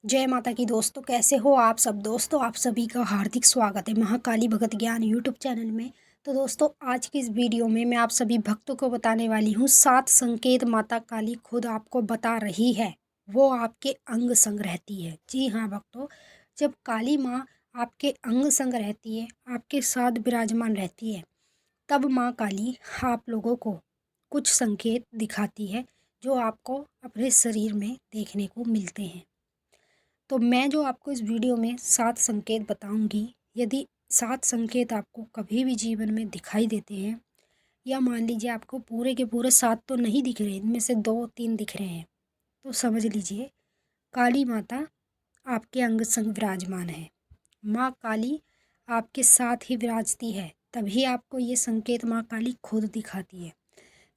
जय माता की दोस्तों, कैसे हो आप सब। दोस्तों, आप सभी का हार्दिक स्वागत है महाकाली भगत ज्ञान यूट्यूब चैनल में। तो दोस्तों, आज की इस वीडियो में मैं आप सभी भक्तों को बताने वाली हूँ 7 संकेत माता काली खुद आपको बता रही है। वो आपके अंग संग रहती है। जी हाँ भक्तों, जब काली माँ आपके अंग संग रहती है, आपके साथ विराजमान रहती है, तब माँ काली आप लोगों को कुछ संकेत दिखाती है जो आपको अपने शरीर में देखने को मिलते हैं। तो मैं जो आपको इस वीडियो में 7 संकेत बताऊंगी, यदि 7 संकेत आपको कभी भी जीवन में दिखाई देते हैं, या मान लीजिए आपको पूरे के पूरे 7 तो नहीं दिख रहे, इनमें से 2-3 दिख रहे हैं, तो समझ लीजिए काली माता आपके अंग संग विराजमान है। माँ काली आपके साथ ही विराजती है, तभी आपको ये संकेत माँ काली खुद दिखाती है।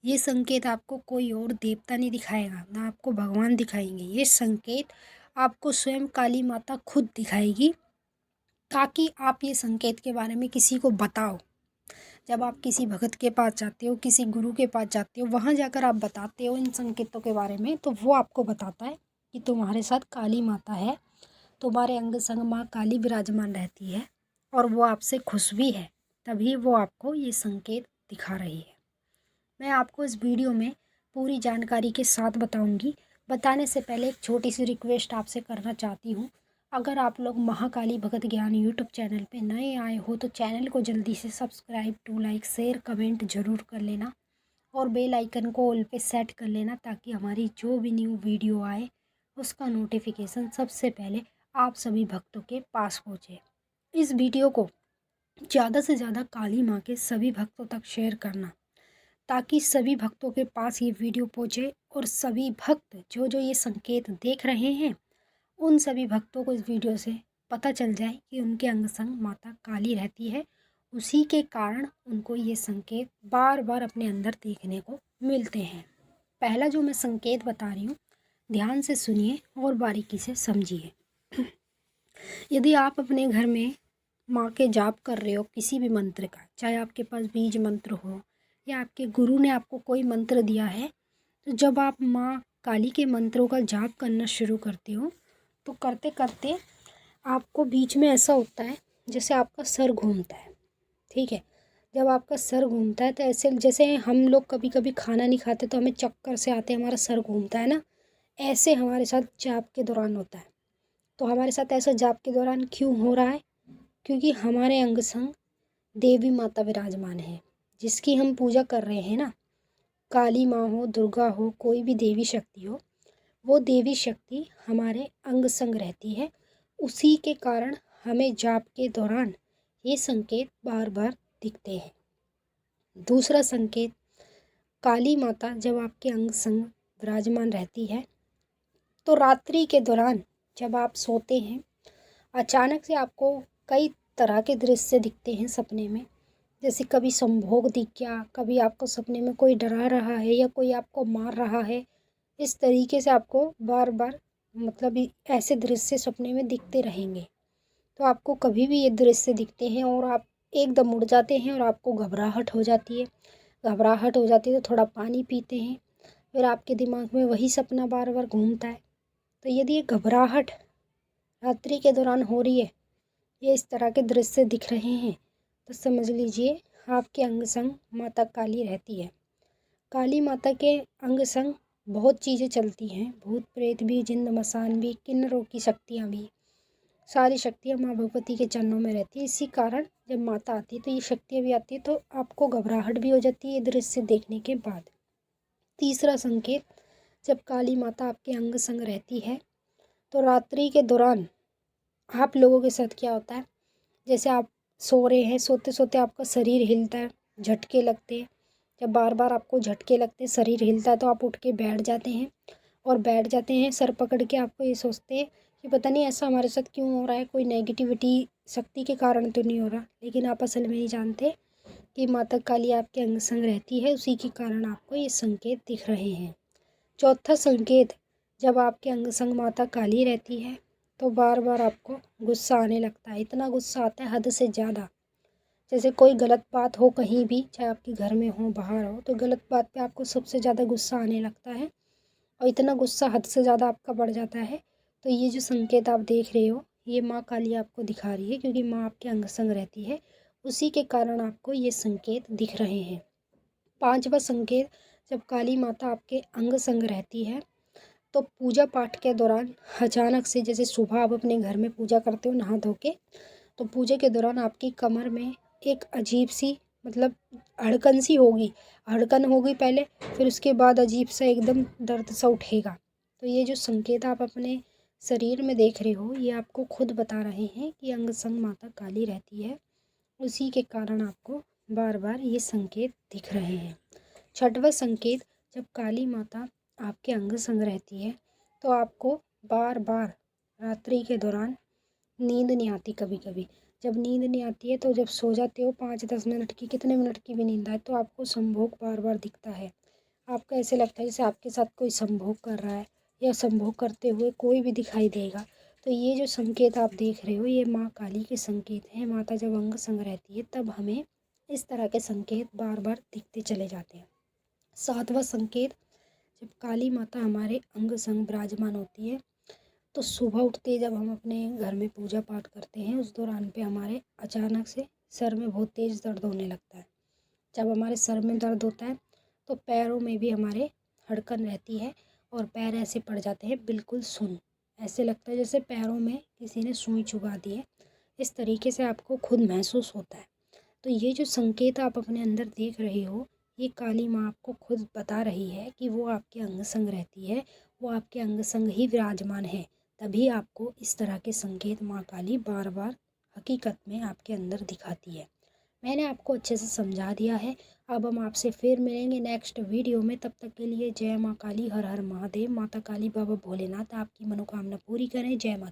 ये संकेत आपको कोई और देवता नहीं दिखाएगा, ना आपको भगवान दिखाएंगे। ये संकेत आपको स्वयं काली माता खुद दिखाएगी, ताकि आप ये संकेत के बारे में किसी को बताओ। जब आप किसी भगत के पास जाते हो, किसी गुरु के पास जाते हो, वहाँ जाकर आप बताते हो इन संकेतों के बारे में, तो वो आपको बताता है कि तुम्हारे साथ काली माता है, तुम्हारे अंग संग माँ काली विराजमान रहती है और वो आपसे खुश भी है, तभी वो आपको ये संकेत दिखा रही है। मैं आपको इस वीडियो में पूरी जानकारी के साथ बताऊंगी। बताने से पहले एक छोटी सी रिक्वेस्ट आपसे करना चाहती हूँ। अगर आप लोग महाकाली भगत ज्ञान यूट्यूब चैनल पे नए आए हो तो चैनल को जल्दी से subscribe, to like, share, comment ज़रूर कर लेना और बेल आइकन को ऑल पे सेट कर लेना, ताकि हमारी जो भी न्यू वीडियो आए उसका नोटिफिकेशन सबसे पहले आप सभी भक्तों के पास पहुँचे। इस वीडियो को ज़्यादा से ज़्यादा काली माँ के सभी भक्तों तक शेयर करना, ताकि सभी भक्तों के पास ये वीडियो पहुँचे और सभी भक्त जो जो ये संकेत देख रहे हैं, उन सभी भक्तों को इस वीडियो से पता चल जाए कि उनके अंग संग माता काली रहती है। उसी के कारण उनको ये संकेत बार बार अपने अंदर देखने को मिलते हैं। पहला जो मैं संकेत बता रही हूँ, ध्यान से सुनिए और बारीकी से समझिए। यदि आप अपने घर में माँ के जाप कर रहे हो किसी भी मंत्र का, चाहे आपके पास बीज मंत्र हो या आपके गुरु ने आपको कोई मंत्र दिया है, तो जब आप माँ काली के मंत्रों का जाप करना शुरू करते हो, तो करते करते आपको बीच में ऐसा होता है जैसे आपका सर घूमता है। ठीक है, जब आपका सर घूमता है तो ऐसे जैसे हम लोग कभी कभी खाना नहीं खाते तो हमें चक्कर से आते, हमारा सर घूमता है ना, ऐसे हमारे साथ जाप के दौरान होता है। तो हमारे साथ ऐसा जाप के दौरान क्यों हो रहा है? क्योंकि हमारे अंग संग देवी माता विराजमान है, जिसकी हम पूजा कर रहे हैं ना। काली माँ हो, दुर्गा हो, कोई भी देवी शक्ति हो, वो देवी शक्ति हमारे अंग संग रहती है। उसी के कारण हमें जाप के दौरान ये संकेत बार बार दिखते हैं। दूसरा संकेत, काली माता जब आपके अंग संग विराजमान रहती है, तो रात्रि के दौरान जब आप सोते हैं, अचानक से आपको कई तरह के दृश्य दिखते हैं सपने में। जैसे कभी संभोग दिख गया, कभी आपको सपने में कोई डरा रहा है या कोई आपको मार रहा है। इस तरीके से आपको बार बार ऐसे दृश्य सपने में दिखते रहेंगे। तो आपको कभी भी ये दृश्य दिखते हैं और आप एकदम उड़ जाते हैं और आपको घबराहट हो जाती है। घबराहट हो जाती है तो थोड़ा पानी पीते हैं, फिर आपके दिमाग में वही सपना बार बार घूमता है। तो यदि ये घबराहट रात्रि के दौरान हो रही है, ये इस तरह के दृश्य दिख रहे हैं, तो समझ लीजिए आपके अंग संग माता काली रहती है। काली माता के अंग संग बहुत चीज़ें चलती हैं, भूत प्रेत भी, जिन्न मसान भी, किन्नरों की शक्तियाँ भी। सारी शक्तियाँ माँ भगवती के चरणों में रहती है। इसी कारण जब माता आती है तो ये शक्तियाँ भी आती है, तो आपको घबराहट भी हो जाती है ये दृश्य देखने के बाद। तीसरा संकेत, जब काली माता आपके अंग संग रहती है, तो रात्रि के दौरान आप लोगों के साथ क्या होता है, जैसे आप सो रहे हैं, सोते सोते आपका शरीर हिलता है, झटके लगते हैं। जब बार बार आपको झटके लगते हैं, शरीर हिलता है, तो आप उठ के बैठ जाते हैं और बैठ जाते हैं सर पकड़ के। आपको ये सोचते हैं कि पता नहीं ऐसा हमारे साथ क्यों हो रहा है, कोई नेगेटिविटी शक्ति के कारण तो नहीं हो रहा। लेकिन आप असल में नहीं जानते कि माता काली आपके अंग संग रहती है, उसी के कारण आपको ये संकेत दिख रहे हैं। चौथा संकेत, जब आपके अंग संग माता काली रहती है, तो बार बार आपको गुस्सा आने लगता है। इतना गुस्सा आता है हद से ज़्यादा। जैसे कोई गलत बात हो कहीं भी, चाहे आपके घर में हो, बाहर हो, तो गलत बात पे आपको सबसे ज़्यादा गुस्सा आने लगता है और इतना गुस्सा हद से ज़्यादा आपका बढ़ जाता है, तो ये जो संकेत आप देख रहे हो ये माँ काली आपको दिखा रही है, क्योंकि माँ आपके अंग संग रहती है, उसी के कारण आपको ये संकेत दिख रहे हैं। पांचवा संकेत, जब काली माता आपके अंग संग रहती है तो पूजा पाठ के दौरान अचानक से, जैसे सुबह आप अपने घर में पूजा करते हो नहा धो के, तो पूजा के दौरान आपकी कमर में एक अजीब सी, मतलब धड़कन सी होगी, धड़कन होगी पहले, फिर उसके बाद अजीब सा एकदम दर्द सा उठेगा। तो ये जो संकेत आप अपने शरीर में देख रहे हो ये आपको खुद बता रहे हैं कि अंग संग माता काली रहती है, उसी के कारण आपको बार बार ये संकेत दिख रहे हैं। छठवां संकेत, जब काली माता आपके अंग संग रहती है तो आपको बार बार रात्रि के दौरान नींद नहीं आती। कभी कभी जब नींद नहीं आती है तो जब सो जाते हो 5-10 मिनट की, कितने मिनट की भी नींद आए, तो आपको संभोग बार बार दिखता है। आपको ऐसे लगता है जैसे आपके साथ कोई संभोग कर रहा है या संभोग करते हुए कोई भी दिखाई देगा। तो ये जो संकेत आप देख रहे हो ये माँ काली के संकेत हैं। माता जब अंग संग रहती है तब हमें इस तरह के संकेत बार बार दिखते चले जाते हैं। सातवां संकेत, जब काली माता हमारे अंग संग विराजमान होती है तो सुबह उठते जब हम अपने घर में पूजा पाठ करते हैं उस दौरान पे हमारे अचानक से सर में बहुत तेज़ दर्द होने लगता है। जब हमारे सर में दर्द होता है तो पैरों में भी हमारे धड़कन रहती है और पैर ऐसे पड़ जाते हैं बिल्कुल सुन्न। ऐसे लगता है जैसे पैरों में किसी ने सुई चुभा दी है, इस तरीके से आपको खुद महसूस होता है। तो ये जो संकेत आप अपने अंदर देख रहे हो ये काली माँ आपको खुद बता रही है कि वो आपके अंग संग रहती है, वो आपके अंग संग ही विराजमान है। तभी आपको इस तरह के संकेत माँ काली बार बार हकीकत में आपके अंदर दिखाती है। मैंने आपको अच्छे से समझा दिया है। अब हम आपसे फिर मिलेंगे नेक्स्ट वीडियो में। तब तक के लिए जय माँ काली, हर हर महादेव। माता काली बाबा भोलेनाथ आपकी मनोकामना पूरी करें। जय माता।